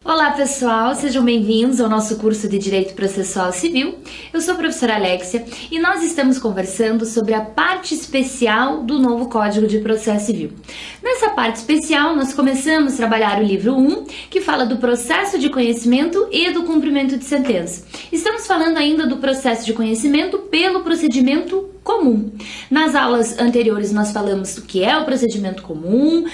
Olá pessoal, sejam bem-vindos ao nosso curso de Direito Processual Civil. Eu sou a professora Alexia e nós estamos conversando sobre a parte especial do novo Código de Processo Civil. Nessa parte especial, nós começamos a trabalhar o livro 1, que fala do processo de conhecimento e do cumprimento de sentença. Estamos falando ainda do processo de conhecimento pelo procedimento comum. Nas aulas anteriores nós falamos do que é o procedimento comum,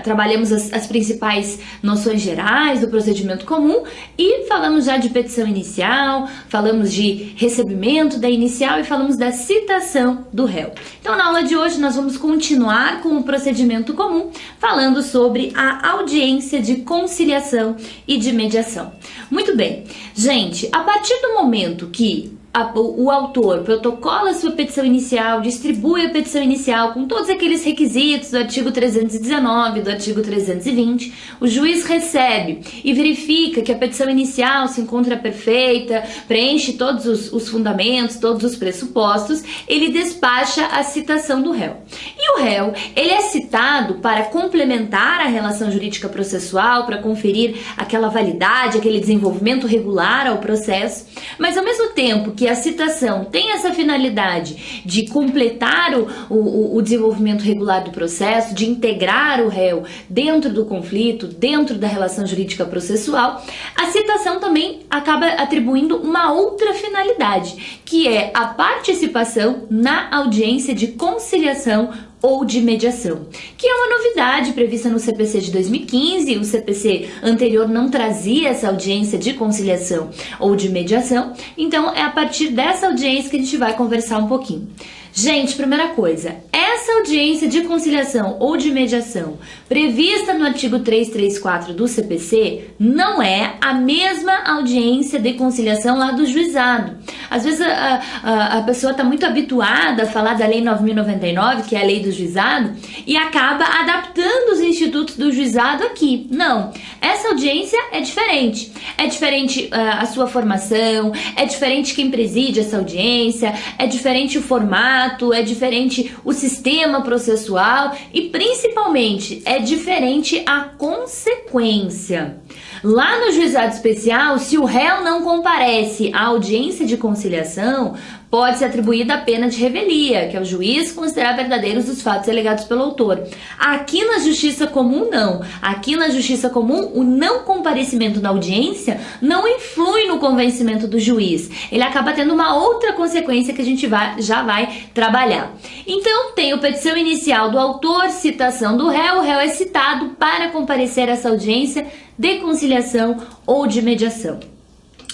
trabalhamos as principais noções gerais do procedimento comum e falamos já de petição inicial, falamos de recebimento da inicial e falamos da citação do réu. Então na aula de hoje nós vamos continuar com o procedimento comum, falando sobre a audiência de conciliação e de mediação. Muito bem, gente, a partir do momento que o autor protocola a sua petição inicial, distribui a petição inicial com todos aqueles requisitos do artigo 319, do artigo 320, o juiz recebe e verifica que a petição inicial se encontra perfeita, preenche todos os fundamentos, todos os pressupostos, ele despacha a citação do réu. E o réu, ele é citado para complementar a relação jurídica processual, para conferir aquela validade, aquele desenvolvimento regular ao processo, mas ao mesmo tempo que a citação tem essa finalidade de completar o desenvolvimento regular do processo, de integrar o réu dentro do conflito, dentro da relação jurídica processual, a citação também acaba atribuindo uma outra finalidade, que é a participação na audiência de conciliação ou de mediação, que é uma novidade prevista no CPC de 2015, o CPC anterior não trazia essa audiência de conciliação ou de mediação, então é a partir dessa audiência que a gente vai conversar um pouquinho. Gente, primeira coisa, essa audiência de conciliação ou de mediação prevista no artigo 334 do CPC não é a mesma audiência de conciliação lá do juizado. Às vezes a pessoa está muito habituada a falar da Lei 9.099, que é a lei do juizado, e acaba adaptando os institutos do juizado aqui. Não, essa audiência é diferente. É diferente a sua formação, é diferente quem preside essa audiência, é diferente o formato, é diferente o sistema processual e, principalmente, é diferente a consequência. Lá no juizado especial, se o réu não comparece à audiência de conciliação, pode ser atribuída a pena de revelia, que é o juiz considerar verdadeiros os fatos alegados pelo autor. Aqui na justiça comum, não. Aqui na justiça comum, o não comparecimento na audiência não influi no convencimento do juiz. Ele acaba tendo uma outra consequência que a gente já vai trabalhar. Então, tem a petição inicial do autor, citação do réu, o réu é citado para comparecer a essa audiência de conciliação ou de mediação.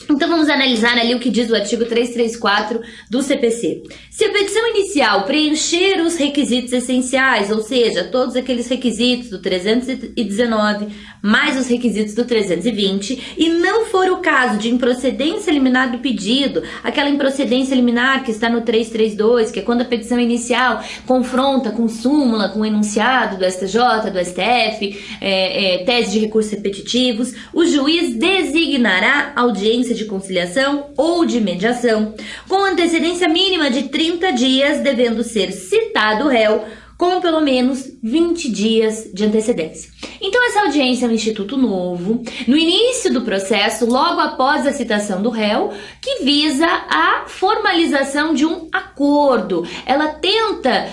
Então vamos analisar ali o que diz o artigo 334 do CPC. Se a petição inicial preencher os requisitos essenciais, ou seja, todos aqueles requisitos do 319 mais os requisitos do 320, e não for o caso de improcedência liminar do pedido, aquela improcedência liminar que está no 332, que é quando a petição inicial confronta com súmula, com enunciado do STJ, do STF, tese de recursos repetitivos, o juiz designará audiência de conciliação ou de mediação, com antecedência mínima de 30 dias, devendo ser citado o réu com pelo menos 20 dias de antecedência. Então essa audiência é um instituto novo, no início do processo, logo após a citação do réu, que visa a formalização de um acordo. Ela tenta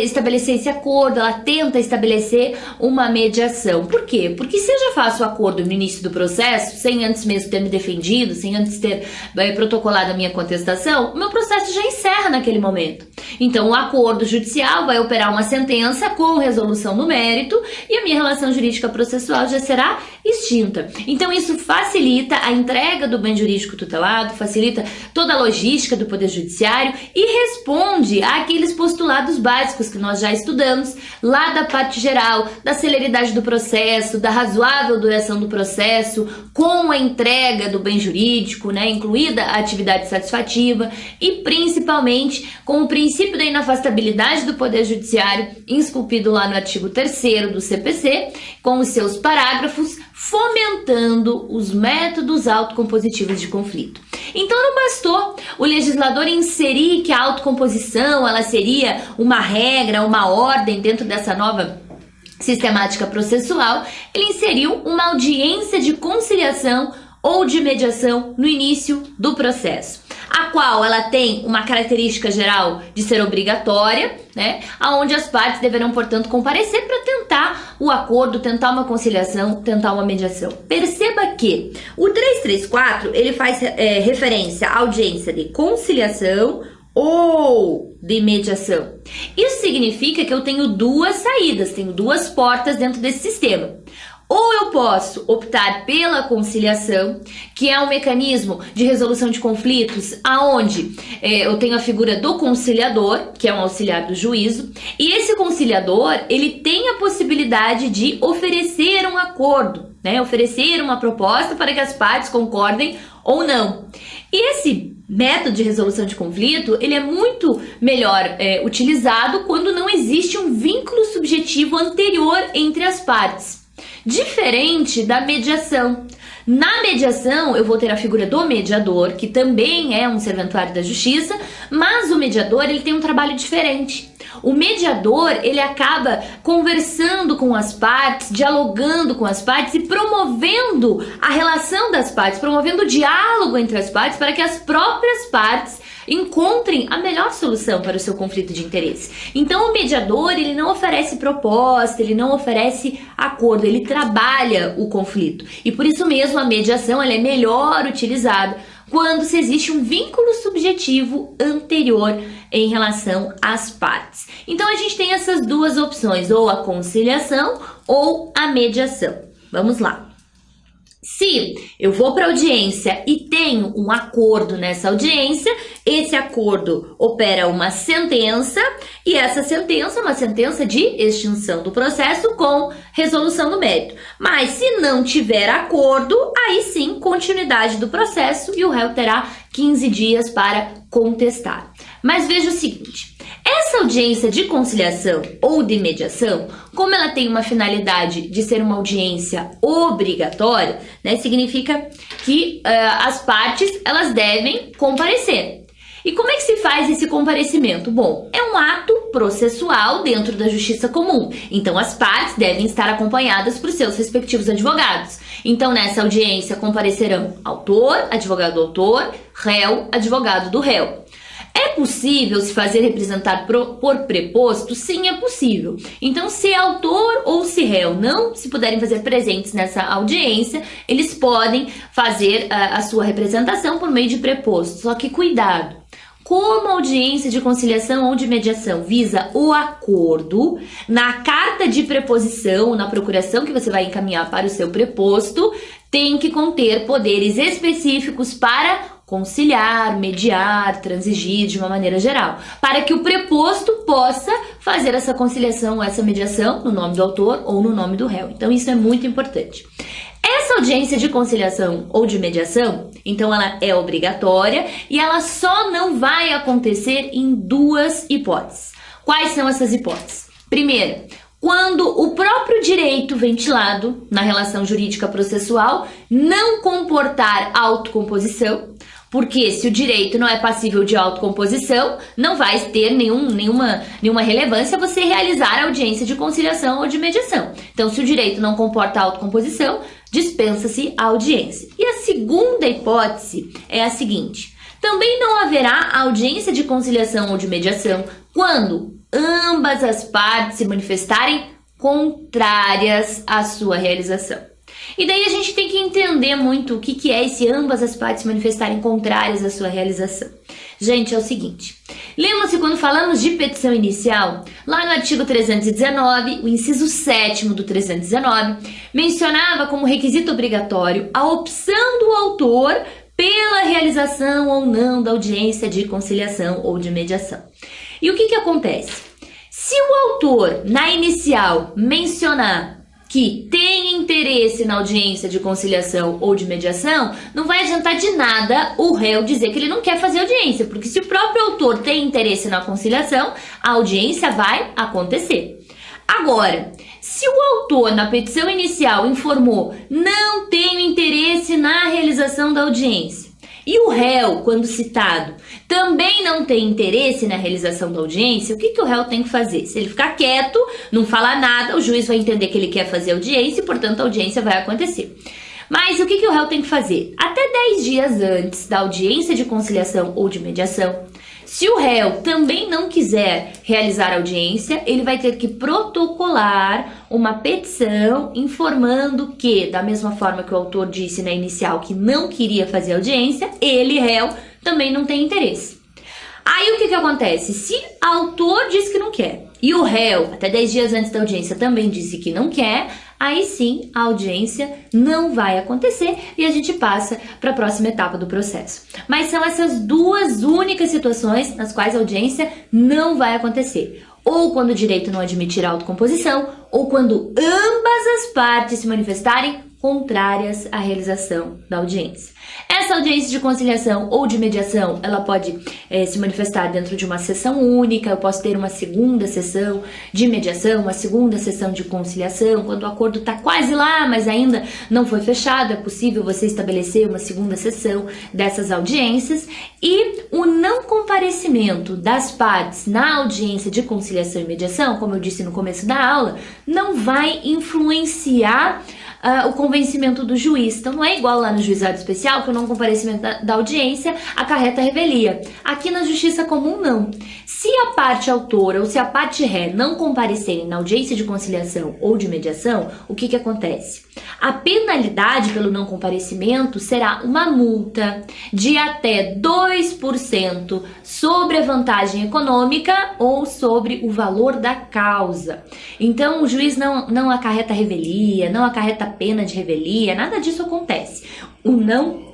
estabelecer esse acordo, ela tenta estabelecer uma mediação. Por quê? Porque se eu já faço o acordo no início do processo, sem antes mesmo ter me defendido, sem antes ter protocolado a minha contestação, o meu processo já encerra naquele momento. Então o acordo judicial vai operar uma sentença com resolução no mérito e a minha relação jurídica processual já será extinta. Então isso facilita a entrega do bem jurídico tutelado, facilita toda a logística do Poder Judiciário e responde àqueles postulados básicos que nós já estudamos lá da parte geral, da celeridade do processo, da razoável duração do processo, com a entrega do bem jurídico, incluída a atividade satisfativa e principalmente com o princípio da inafastabilidade do Poder Judiciário, esculpido lá no artigo 3º do CPC, com os seus parágrafos, fomentando os métodos autocompositivos de conflito. Então não bastou o legislador inserir que a autocomposição ela seria uma regra, uma ordem dentro dessa nova sistemática processual, ele inseriu uma audiência de conciliação ou de mediação no início do processo, a qual ela tem uma característica geral de ser obrigatória, né, aonde as partes deverão, portanto, comparecer para tentar o acordo, tentar uma conciliação, tentar uma mediação. Perceba que o 334, ele faz referência à audiência de conciliação ou de mediação. Isso significa que eu tenho duas saídas, tenho duas portas dentro desse sistema. Ou eu posso optar pela conciliação, que é um mecanismo de resolução de conflitos, aonde eu tenho a figura do conciliador, que é um auxiliar do juízo, e esse conciliador, ele tem a possibilidade de oferecer um acordo, né? Oferecer uma proposta para que as partes concordem ou não. E esse método de resolução de conflito, ele é muito melhor utilizado quando não existe um vínculo subjetivo anterior entre as partes. Diferente da mediação. Na mediação, eu vou ter a figura do mediador, que também é um serventuário da justiça, mas o mediador, ele tem um trabalho diferente. O mediador, ele acaba conversando com as partes, dialogando com as partes e promovendo a relação das partes, promovendo o diálogo entre as partes para que as próprias partes encontrem a melhor solução para o seu conflito de interesse. Então, o mediador, ele não oferece proposta, ele não oferece acordo, ele trabalha o conflito. E por isso mesmo, a mediação, ela é melhor utilizada quando se existe um vínculo subjetivo anterior em relação às partes. Então, a gente tem essas duas opções, ou a conciliação ou a mediação. Vamos lá. Se eu vou para a audiência e tenho um acordo nessa audiência, esse acordo opera uma sentença e essa sentença é uma sentença de extinção do processo com resolução do mérito. Mas se não tiver acordo, aí sim, continuidade do processo e o réu terá 15 dias para contestar. Mas veja o seguinte, essa audiência de conciliação ou de mediação, como ela tem uma finalidade de ser uma audiência obrigatória, né, significa que as partes elas devem comparecer. E como é que se faz esse comparecimento? Bom, é um ato processual dentro da justiça comum. Então, as partes devem estar acompanhadas por seus respectivos advogados. Então, nessa audiência comparecerão autor, advogado do autor, réu, advogado do réu. É possível se fazer representar por preposto? Sim, é possível. Então, se autor ou se réu não se puderem fazer presentes nessa audiência, eles podem fazer a sua representação por meio de preposto. Só que cuidado! Como a audiência de conciliação ou de mediação visa o acordo, na carta de preposição, na procuração que você vai encaminhar para o seu preposto, tem que conter poderes específicos para conciliar, mediar, transigir de uma maneira geral, para que o preposto possa fazer essa conciliação, essa mediação no nome do autor ou no nome do réu. Então isso é muito importante. Essa audiência de conciliação ou de mediação, então ela é obrigatória e ela só não vai acontecer em duas hipóteses. Quais são essas hipóteses? Primeira, quando o próprio direito ventilado na relação jurídica processual não comportar autocomposição, porque se o direito não é passível de autocomposição, não vai ter nenhuma relevância você realizar a audiência de conciliação ou de mediação. Então, se o direito não comporta autocomposição, dispensa-se a audiência. E a segunda hipótese é a seguinte: também não haverá audiência de conciliação ou de mediação quando ambas as partes se manifestarem contrárias à sua realização. E daí a gente tem que entender muito o que é esse ambas as partes se manifestarem contrárias à sua realização. Gente, é o seguinte, lembra-se quando falamos de petição inicial, lá no artigo 319, o inciso 7º do 319, mencionava como requisito obrigatório a opção do autor pela realização ou não da audiência de conciliação ou de mediação. E o que acontece? Se o autor, na inicial, mencionar que tem interesse na audiência de conciliação ou de mediação, não vai adiantar de nada o réu dizer que ele não quer fazer audiência, porque se o próprio autor tem interesse na conciliação, a audiência vai acontecer. Agora, se o autor na petição inicial informou não tenho interesse na realização da audiência, e o réu, quando citado, também não tem interesse na realização da audiência, o que o réu tem que fazer? Se ele ficar quieto, não falar nada, o juiz vai entender que ele quer fazer audiência e, portanto, a audiência vai acontecer. Mas o que o réu tem que fazer? Até 10 dias antes da audiência de conciliação ou de mediação, se o réu também não quiser realizar a audiência, ele vai ter que protocolar uma petição informando que, da mesma forma que o autor disse na inicial que não queria fazer audiência, ele, réu, também não tem interesse. Aí o que acontece? Se o autor diz que não quer e o réu, até 10 dias antes da audiência, também disse que não quer, aí sim a audiência não vai acontecer e a gente passa para a próxima etapa do processo. Mas são essas duas únicas situações nas quais a audiência não vai acontecer. Ou quando o direito não admitir a autocomposição, ou quando ambas as partes se manifestarem contrárias à realização da audiência. Essa audiência de conciliação ou de mediação, ela pode se manifestar dentro de uma sessão única, eu posso ter uma segunda sessão de mediação, uma segunda sessão de conciliação, quando o acordo está quase lá, mas ainda não foi fechado, é possível você estabelecer uma segunda sessão dessas audiências, e o não comparecimento das partes na audiência de conciliação e mediação, como eu disse no começo da aula, não vai influenciar o convencimento do juiz. Então não é igual lá no juizado especial que o não comparecimento da audiência acarreta revelia. Aqui na justiça comum não. Se a parte autora ou se a parte ré não comparecerem na audiência de conciliação ou de mediação, o que acontece? A penalidade pelo não comparecimento será uma multa de até 2% sobre a vantagem econômica ou sobre o valor da causa. Então o juiz não acarreta revelia, não acarreta pena de revelia, nada disso acontece. O não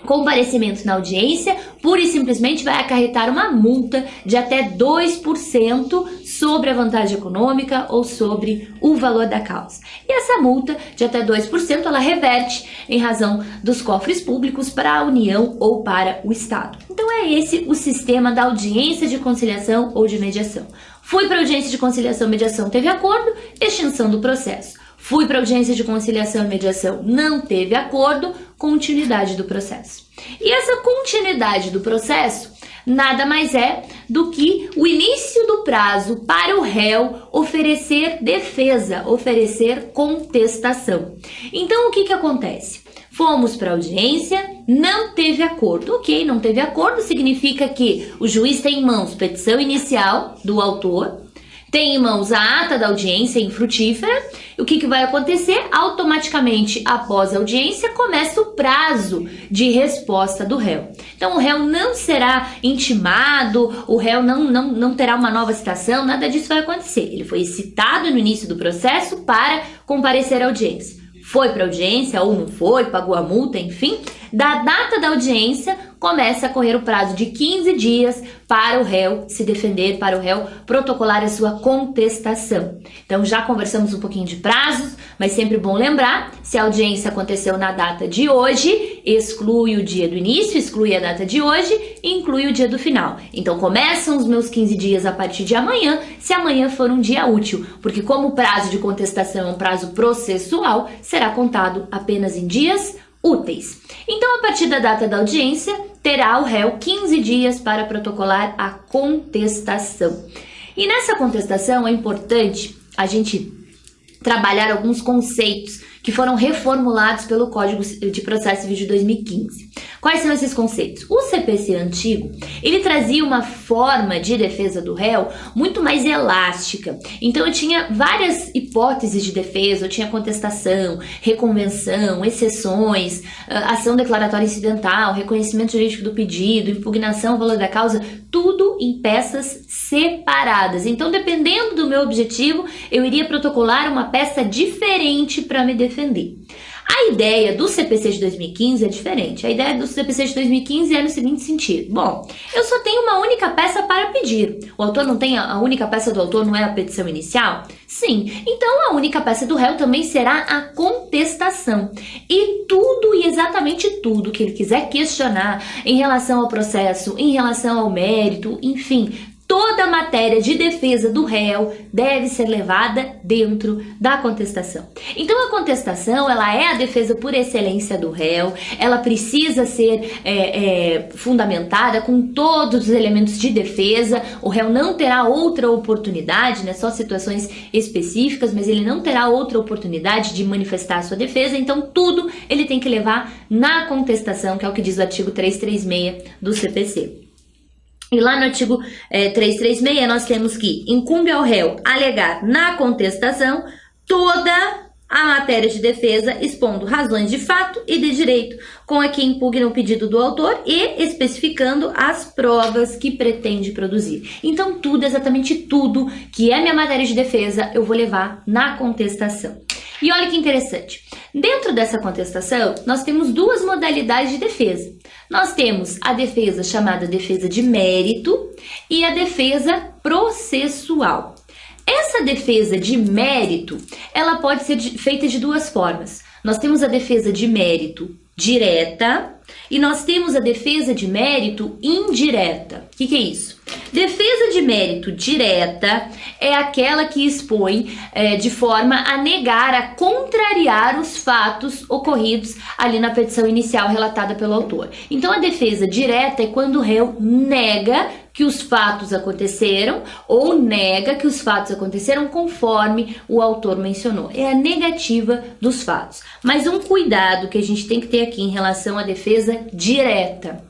comparecimento na audiência pura e simplesmente vai acarretar uma multa de até 2% sobre a vantagem econômica ou sobre o valor da causa. E essa multa de até 2% ela reverte em razão dos cofres públicos para a União ou para o Estado. Então é esse o sistema da audiência de conciliação ou de mediação. Fui para a audiência de conciliação e mediação, teve acordo, extinção do processo. Fui para a audiência de conciliação e mediação, não teve acordo, continuidade do processo. E essa continuidade do processo nada mais é do que o início do prazo para o réu oferecer defesa, oferecer contestação. Então, o que acontece? Fomos para a audiência, não teve acordo. Ok, não teve acordo significa que o juiz tem em mãos petição inicial do autor, tem em mãos a ata da audiência infrutífera. O que vai acontecer? Automaticamente, após a audiência, começa o prazo de resposta do réu. Então, o réu não será intimado, o réu não terá uma nova citação, nada disso vai acontecer. Ele foi citado no início do processo para comparecer à audiência. Foi para a audiência ou não foi, pagou a multa, enfim. Da data da audiência, começa a correr o prazo de 15 dias para o réu se defender, para o réu protocolar a sua contestação. Então, já conversamos um pouquinho de prazos, mas sempre bom lembrar, se a audiência aconteceu na data de hoje, exclui o dia do início, exclui a data de hoje e inclui o dia do final. Então, começam os meus 15 dias a partir de amanhã, se amanhã for um dia útil, porque como o prazo de contestação é um prazo processual, será contado apenas em dias úteis. Então, a partir da data da audiência, terá o réu 15 dias para protocolar a contestação. E nessa contestação é importante a gente trabalhar alguns conceitos que foram reformulados pelo Código de Processo Civil de 2015. Quais são esses conceitos? O CPC antigo, ele trazia uma forma de defesa do réu muito mais elástica. Então eu tinha várias hipóteses de defesa, eu tinha contestação, reconvenção, exceções, ação declaratória incidental, reconhecimento jurídico do pedido, impugnação, valor da causa, tudo em peças separadas. Então, dependendo do meu objetivo, eu iria protocolar uma peça diferente para me defender. A ideia do CPC de 2015 é diferente. A ideia do CPC de 2015 é no seguinte sentido. Bom, eu só tenho uma única peça para pedir. O autor não tem a única peça do autor, não é a petição inicial? Sim. Então, a única peça do réu também será a contestação. E tudo e exatamente tudo que ele quiser questionar em relação ao processo, em relação ao mérito, enfim, toda a matéria de defesa do réu deve ser levada dentro da contestação. Então a contestação, ela é a defesa por excelência do réu, ela precisa ser fundamentada com todos os elementos de defesa. O réu não terá outra oportunidade, né, só situações específicas, mas ele não terá outra oportunidade de manifestar a sua defesa, então tudo ele tem que levar na contestação, que é o que diz o artigo 336 do CPC. E lá no artigo 336 nós temos que incumbe ao réu alegar na contestação toda a matéria de defesa, expondo razões de fato e de direito com a que impugna o pedido do autor e especificando as provas que pretende produzir. Então tudo, exatamente tudo que é minha matéria de defesa, eu vou levar na contestação. E olha que interessante, dentro dessa contestação nós temos duas modalidades de defesa. Nós temos a defesa chamada defesa de mérito e a defesa processual. Essa defesa de mérito, ela pode ser feita de duas formas. Nós temos a defesa de mérito direta e nós temos a defesa de mérito indireta. O que é isso? Defesa de mérito direta é aquela que expõe de forma a negar, a contrariar os fatos ocorridos ali na petição inicial relatada pelo autor. Então a defesa direta é quando o réu nega que os fatos aconteceram ou nega que os fatos aconteceram conforme o autor mencionou. É a negativa dos fatos. Mas um cuidado que a gente tem que ter aqui em relação à defesa direta.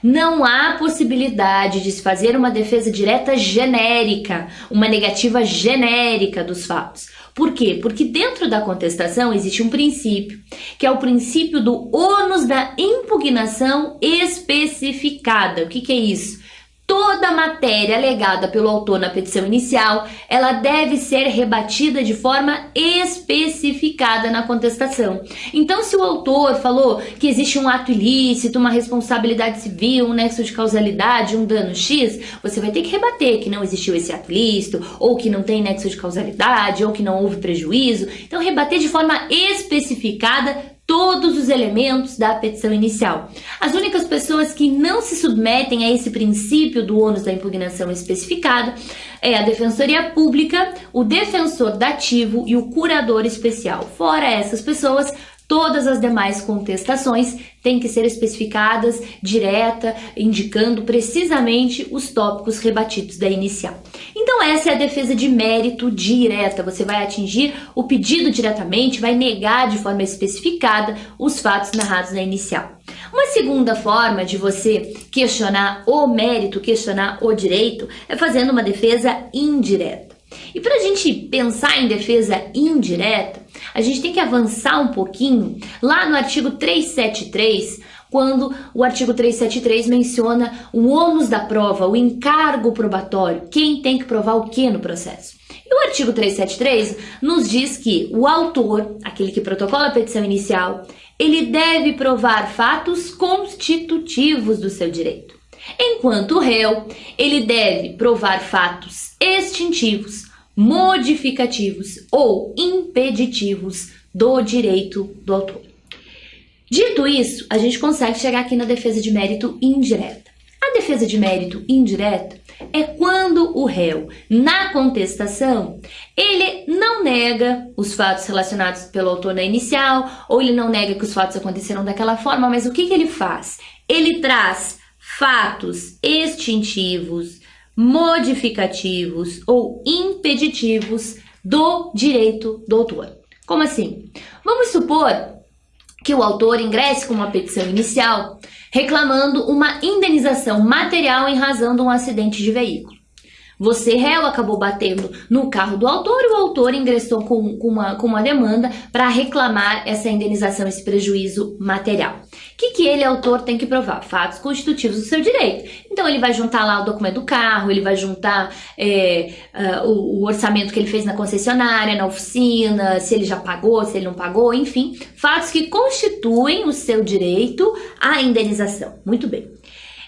Não há possibilidade de se fazer uma defesa direta genérica, uma negativa genérica dos fatos. Por quê? Porque dentro da contestação existe um princípio, que é o princípio do ônus da impugnação especificada. O que é isso? Toda matéria alegada pelo autor na petição inicial, ela deve ser rebatida de forma especificada na contestação. Então, se o autor falou que existe um ato ilícito, uma responsabilidade civil, um nexo de causalidade, um dano X, você vai ter que rebater que não existiu esse ato ilícito, ou que não tem nexo de causalidade, ou que não houve prejuízo. Então, rebater de forma especificada todos os elementos da petição inicial. As únicas pessoas que não se submetem a esse princípio do ônus da impugnação especificada é a Defensoria Pública, o defensor dativo e o curador especial. Fora essas pessoas, todas as demais contestações têm que ser especificadas direta, indicando precisamente os tópicos rebatidos da inicial. Então essa é a defesa de mérito direta. Você vai atingir o pedido diretamente, vai negar de forma especificada os fatos narrados na inicial. Uma segunda forma de você questionar o mérito, questionar o direito, é fazendo uma defesa indireta. E para a gente pensar em defesa indireta, a gente tem que avançar um pouquinho lá no artigo 373, quando o artigo 373 menciona o ônus da prova, o encargo probatório, quem tem que provar o que no processo. E o artigo 373 nos diz que o autor, aquele que protocola a petição inicial, ele deve provar fatos constitutivos do seu direito. Enquanto o réu, ele deve provar fatos extintivos, modificativos ou impeditivos do direito do autor. Dito isso, a gente consegue chegar aqui na defesa de mérito indireta. A defesa de mérito indireta é quando o réu, na contestação, ele não nega os fatos relacionados pelo autor na inicial, ou ele não nega que os fatos aconteceram daquela forma, mas o que ele faz? Ele traz fatos extintivos, modificativos ou impeditivos do direito do autor. Como assim? Vamos supor que o autor ingresse com uma petição inicial reclamando uma indenização material em razão de um acidente de veículo. Você, réu, acabou batendo no carro do autor e o autor ingressou com uma demanda para reclamar essa indenização, esse prejuízo material. O que ele, autor, tem que provar? Fatos constitutivos do seu direito. Então ele vai juntar lá o documento do carro, ele vai juntar o orçamento que ele fez na concessionária, na oficina, se ele já pagou, se ele não pagou, enfim, fatos que constituem o seu direito à indenização. Muito bem.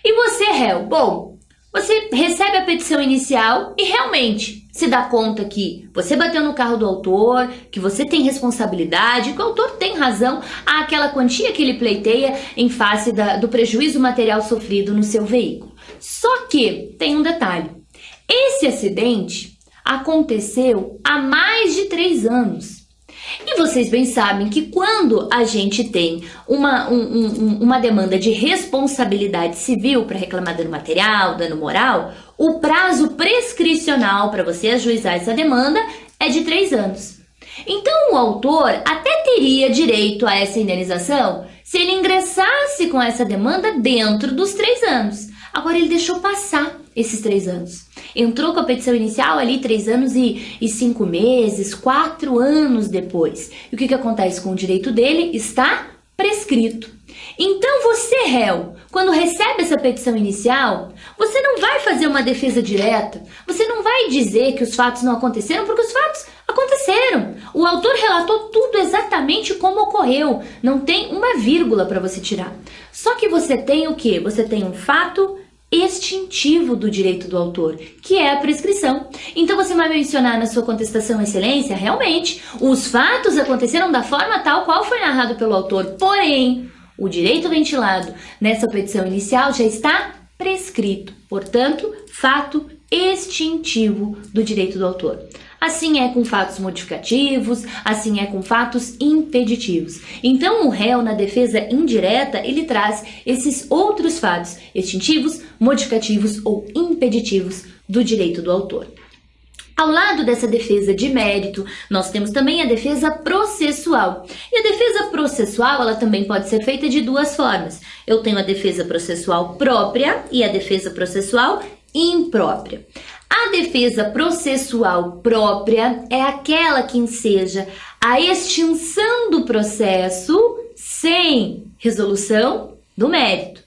E você, réu? Bom, você recebe a petição inicial e realmente se dá conta que você bateu no carro do autor, que você tem responsabilidade, que o autor tem razão àquela quantia que ele pleiteia em face do prejuízo material sofrido no seu veículo. Só que tem um detalhe. Esse acidente aconteceu há mais de 3 anos. E vocês bem sabem que quando a gente tem uma demanda de responsabilidade civil para reclamar dano material, dano moral, o prazo prescricional para você ajuizar essa demanda é de 3 anos. Então o autor até teria direito a essa indenização se ele ingressasse com essa demanda dentro dos 3 anos. Agora ele deixou passar esses 3 anos. Entrou com a petição inicial ali 3 anos e 5 meses, 4 anos depois. E o que acontece com o direito dele? Está prescrito. Então você, réu, quando recebe essa petição inicial, você não vai fazer uma defesa direta, você não vai dizer que os fatos não aconteceram, porque os fatos aconteceram. O autor relatou tudo exatamente como ocorreu, não tem uma vírgula para você tirar. Só que você tem o quê? Você tem um fato extintivo do direito do autor, que é a prescrição. Então você vai mencionar na sua contestação, excelência, realmente, os fatos aconteceram da forma tal qual foi narrado pelo autor, porém, o direito ventilado nessa petição inicial já está prescrito, portanto, fato extintivo do direito do autor. Assim é com fatos modificativos, assim é com fatos impeditivos. Então, o réu, na defesa indireta, ele traz esses outros fatos extintivos, modificativos ou impeditivos do direito do autor. Ao lado dessa defesa de mérito, nós temos também a defesa processual. E a defesa processual, ela também pode ser feita de 2 formas. Eu tenho a defesa processual própria e a defesa processual imprópria. A defesa processual própria é aquela que enseja a extinção do processo sem resolução do mérito.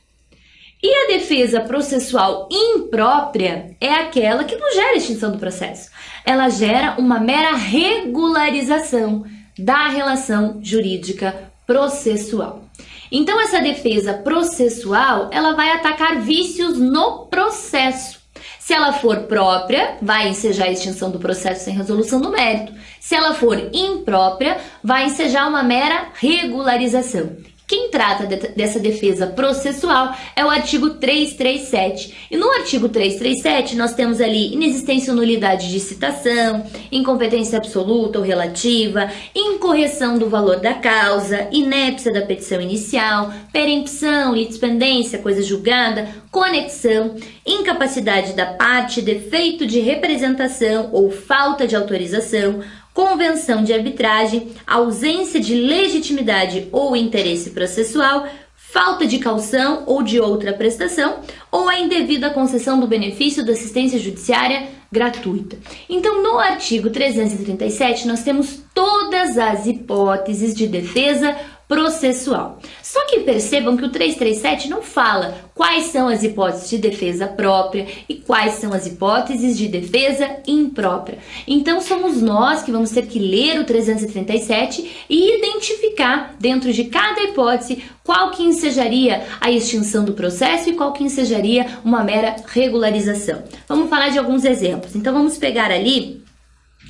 E a defesa processual imprópria é aquela que não gera extinção do processo. Ela gera uma mera regularização da relação jurídica processual. Então, essa defesa processual, ela vai atacar vícios no processo. Se ela for própria, vai ensejar a extinção do processo sem resolução do mérito. Se ela for imprópria, vai ensejar uma mera regularização. Quem trata dessa defesa processual é o artigo 337. E no artigo 337 nós temos ali inexistência ou nulidade de citação, incompetência absoluta ou relativa, incorreção do valor da causa, inépcia da petição inicial, perempção, litispendência, coisa julgada, conexão, incapacidade da parte, defeito de representação ou falta de autorização, convenção de arbitragem, ausência de legitimidade ou interesse processual, falta de caução ou de outra prestação, ou a indevida concessão do benefício da assistência judiciária gratuita. Então, no artigo 337, nós temos todas as hipóteses de defesa processual. Só que percebam que o 337 não fala quais são as hipóteses de defesa própria e quais são as hipóteses de defesa imprópria. Então, somos nós que vamos ter que ler o 337 e identificar dentro de cada hipótese qual que ensejaria a extinção do processo e qual que ensejaria uma mera regularização. Vamos falar de alguns exemplos. Então, vamos pegar ali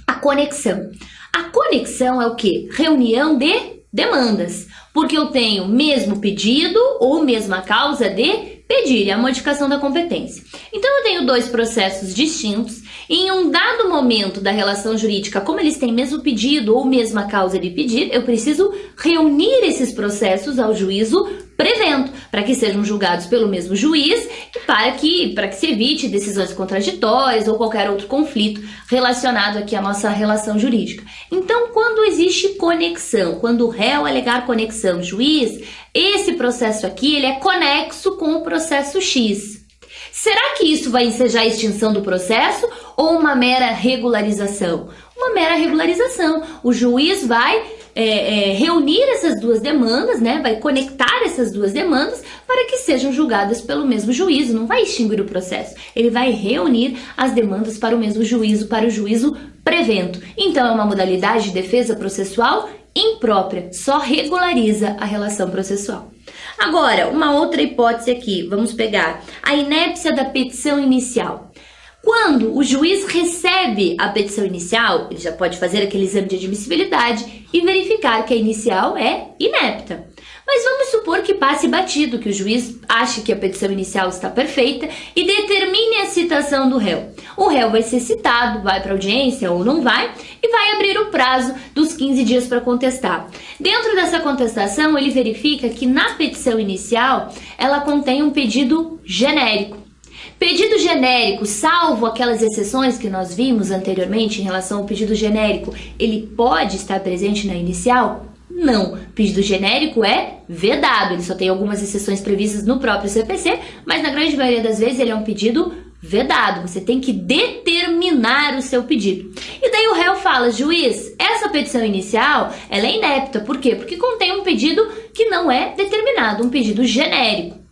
a conexão. A conexão é o quê? Reunião de demandas, porque eu tenho mesmo pedido ou mesma causa de pedir, a modificação da competência. Então, eu tenho 2 processos distintos e em um dado momento da relação jurídica, como eles têm mesmo pedido ou mesma causa de pedir, eu preciso reunir esses processos ao juízo prevento, para que sejam julgados pelo mesmo juiz e para que se evite decisões contraditórias ou qualquer outro conflito relacionado aqui à nossa relação jurídica. Então, quando existe conexão, quando o réu alegar conexão juiz, esse processo aqui ele é conexo com o processo X. Será que isso vai ensejar a extinção do processo ou uma mera regularização? Uma mera regularização. O juiz vai reunir essas 2 demandas, né? Vai conectar essas 2 demandas para que sejam julgadas pelo mesmo juízo, não vai extinguir o processo. Ele vai reunir as demandas para o mesmo juízo, para o juízo prevento. Então, é uma modalidade de defesa processual imprópria, só regulariza a relação processual. Agora, uma outra hipótese aqui, vamos pegar a inépcia da petição inicial. Quando o juiz recebe a petição inicial, ele já pode fazer aquele exame de admissibilidade e verificar que a inicial é inepta. Mas vamos supor que passe batido, que o juiz ache que a petição inicial está perfeita e determine a citação do réu. O réu vai ser citado, vai para audiência ou não vai, e vai abrir o prazo dos 15 dias para contestar. Dentro dessa contestação, ele verifica que na petição inicial, ela contém um pedido genérico. Pedido genérico, salvo aquelas exceções que nós vimos anteriormente em relação ao pedido genérico, ele pode estar presente na inicial? Não. Pedido genérico é vedado, ele só tem algumas exceções previstas no próprio CPC, mas na grande maioria das vezes ele é um pedido vedado, você tem que determinar o seu pedido. E daí o réu fala, juiz, essa petição inicial, ela é inepta, por quê? Porque contém um pedido que não é determinado, um pedido genérico.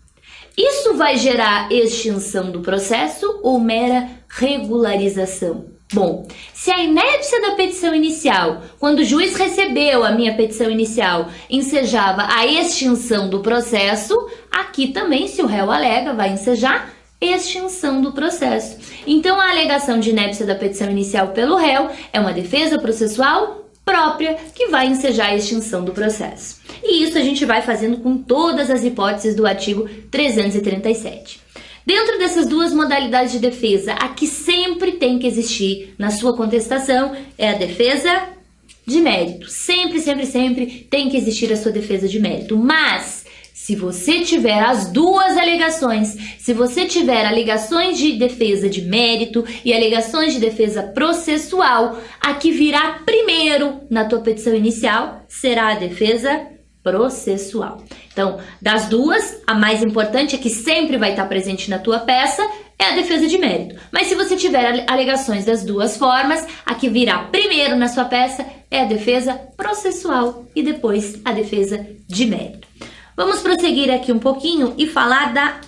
Isso vai gerar extinção do processo ou mera regularização? Bom, se a inépcia da petição inicial, quando o juiz recebeu a minha petição inicial, ensejava a extinção do processo, aqui também, se o réu alega, vai ensejar extinção do processo. Então, a alegação de inépcia da petição inicial pelo réu é uma defesa processual própria que vai ensejar a extinção do processo. E isso a gente vai fazendo com todas as hipóteses do artigo 337. Dentro dessas duas modalidades de defesa, a que sempre tem que existir na sua contestação é a defesa de mérito. Sempre, sempre, sempre tem que existir a sua defesa de mérito. Mas, se você tiver as duas alegações, se você tiver alegações de defesa de mérito e alegações de defesa processual, a que virá primeiro na tua petição inicial será a defesa processual. Então, das duas, a mais importante, é que sempre vai estar presente na tua peça, é a defesa de mérito. Mas se você tiver alegações das duas formas, a que virá primeiro na sua peça é a defesa processual e depois a defesa de mérito. Vamos prosseguir aqui um pouquinho e falar da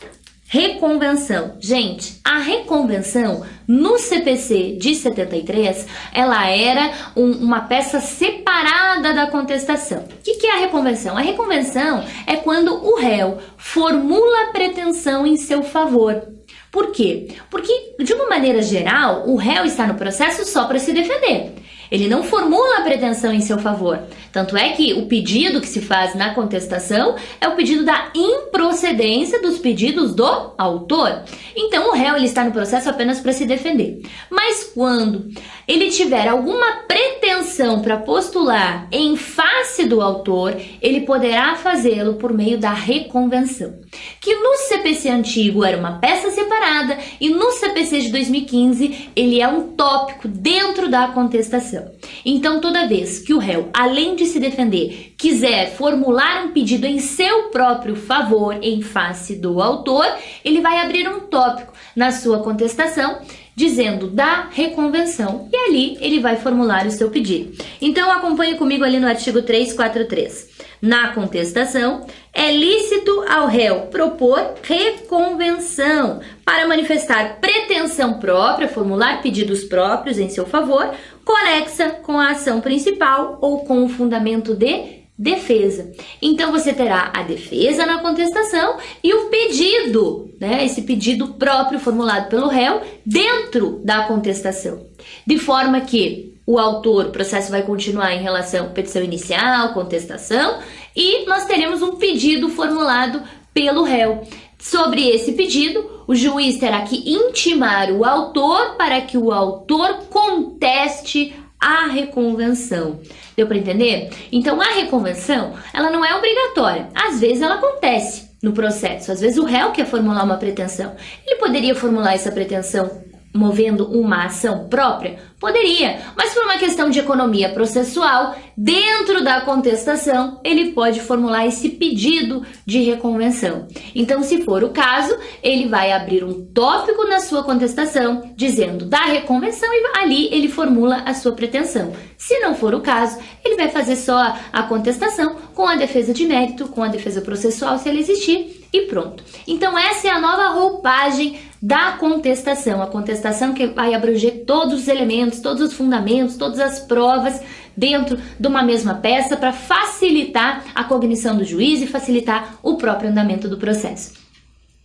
reconvenção. Gente, a reconvenção no CPC de 73, ela era uma peça separada da contestação. O que é a reconvenção? A reconvenção é quando o réu formula pretensão em seu favor. Por quê? Porque, de uma maneira geral, o réu está no processo só para se defender. Ele não formula a pretensão em seu favor. Tanto é que o pedido que se faz na contestação é o pedido da improcedência dos pedidos do autor. Então, o réu ele está no processo apenas para se defender. Mas quando ele tiver alguma pretensão para postular em face do autor, ele poderá fazê-lo por meio da reconvenção, que no CPC antigo era uma peça separada e no CPC de 2015 ele é um tópico dentro da contestação. Então, toda vez que o réu, além de se defender, quiser formular um pedido em seu próprio favor em face do autor, ele vai abrir um tópico na sua contestação dizendo da reconvenção e ali ele vai formular o seu pedido. Então, acompanhe comigo ali no artigo 343. Na contestação, é lícito ao réu propor reconvenção para manifestar pretensão própria, formular pedidos próprios em seu favor, conexa com a ação principal ou com o fundamento de defesa. Então, você terá a defesa na contestação e o pedido, né, esse pedido próprio formulado pelo réu dentro da contestação. De forma que o autor, o processo vai continuar em relação à petição inicial, contestação, e nós teremos um pedido formulado pelo réu. Sobre esse pedido, o juiz terá que intimar o autor para que o autor conteste a reconvenção. Deu para entender? Então, a reconvenção, ela não é obrigatória. Às vezes, ela acontece no processo. Às vezes, o réu quer formular uma pretensão. Ele poderia formular essa pretensão movendo uma ação própria? Poderia, mas por uma questão de economia processual, dentro da contestação, ele pode formular esse pedido de reconvenção. Então, se for o caso, ele vai abrir um tópico na sua contestação, dizendo da reconvenção e ali ele formula a sua pretensão. Se não for o caso, ele vai fazer só a contestação com a defesa de mérito, com a defesa processual, se ela existir, e pronto. Então, essa é a nova roupagem da contestação, a contestação que vai abranger todos os elementos, todos os fundamentos, todas as provas dentro de uma mesma peça para facilitar a cognição do juiz e facilitar o próprio andamento do processo.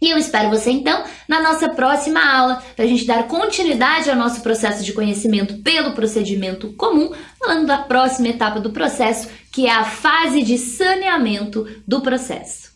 E eu espero você então na nossa próxima aula, para a gente dar continuidade ao nosso processo de conhecimento pelo procedimento comum, falando da próxima etapa do processo, que é a fase de saneamento do processo.